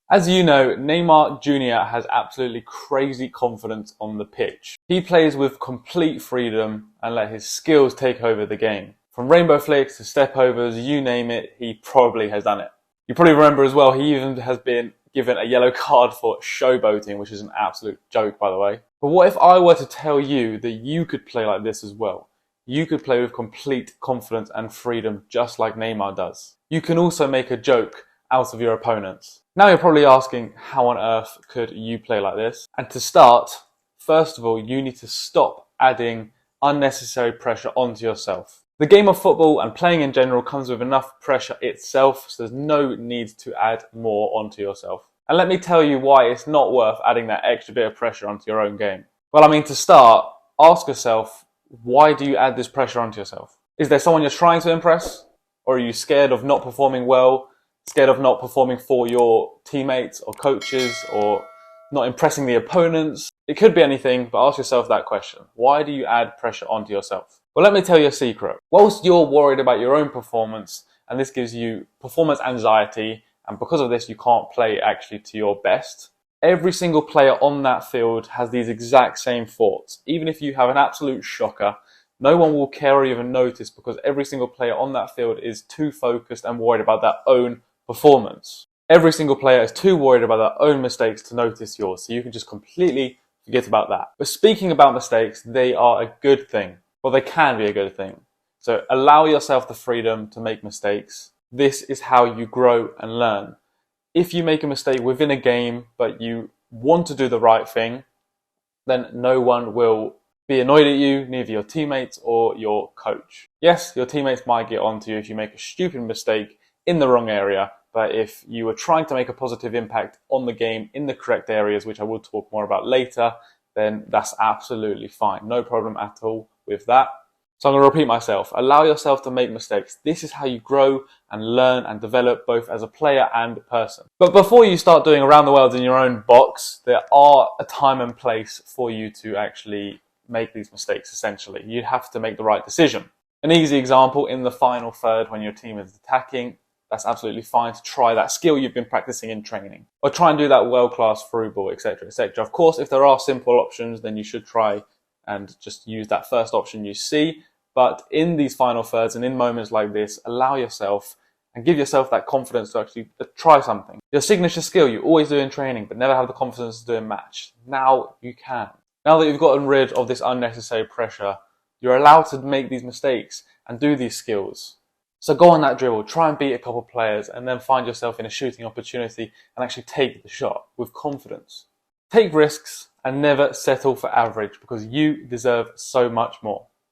As you know, Neymar JR has absolutely crazy confidence on the pitch. He plays with complete freedom and let his skills take over the game. From rainbow flicks to step overs, you name it, he probably has done it. You probably remember as well, he even has been given a yellow card for showboating, which is an absolute joke, by the way. But what if I were to tell you that you could play like this as well? You could play with complete confidence and freedom just like Neymar does. You can also make a joke out of your opponents. Now you're probably asking, how on earth could you play like this? And to start, first of all, you need to stop adding unnecessary pressure onto yourself. The game of football and playing in general comes with enough pressure itself, so there's no need to add more onto yourself. And let me tell you why it's not worth adding that extra bit of pressure onto your own game. Well, I mean, to start, ask yourself, why do you add this pressure onto yourself? Is there someone you're trying to impress? Or are you scared of not performing well? Scared of not performing for your teammates or coaches, or not impressing the opponents? It could be anything, but ask yourself that question. Why do you add pressure onto yourself? Well, let me tell you a secret. Whilst you're worried about your own performance, and this gives you performance anxiety, and because of this you can't play actually to your best, every single player on that field has these exact same thoughts. Even if you have an absolute shocker, no one will care or even notice, because every single player on that field is too focused and worried about their own performance. Every single player is too worried about their own mistakes to notice yours, so you can just completely forget about that. But speaking about mistakes, they are a good thing. Well, they can be a good thing. So allow yourself the freedom to make mistakes. This is how you grow and learn. If you make a mistake within a game, but you want to do the right thing, then no one will be annoyed at you, neither your teammates or your coach. Yes, your teammates might get onto you if you make a stupid mistake in the wrong area, but if you are trying to make a positive impact on the game in the correct areas, which I will talk more about later, then that's absolutely fine. No problem at all with that. So I'm going to repeat myself. Allow yourself to make mistakes. This is how you grow and learn and develop both as a player and a person. But before you start doing around the world in your own box, there are a time and place for you to actually make these mistakes, essentially. You have to make the right decision. An easy example, in the final third when your team is attacking, that's absolutely fine to try that skill you've been practicing in training. Or try and do that world-class through ball, etc., etc. Of course, if there are simple options, then you should try and just use that first option you see. But in these final thirds and in moments like this, allow yourself and give yourself that confidence to actually try something. Your signature skill you always do in training, but never have the confidence to do in match. Now you can. Now that you've gotten rid of this unnecessary pressure, you're allowed to make these mistakes and do these skills. So go on that dribble, try and beat a couple of players, and then find yourself in a shooting opportunity and actually take the shot with confidence. Take risks and never settle for average, because you deserve so much more.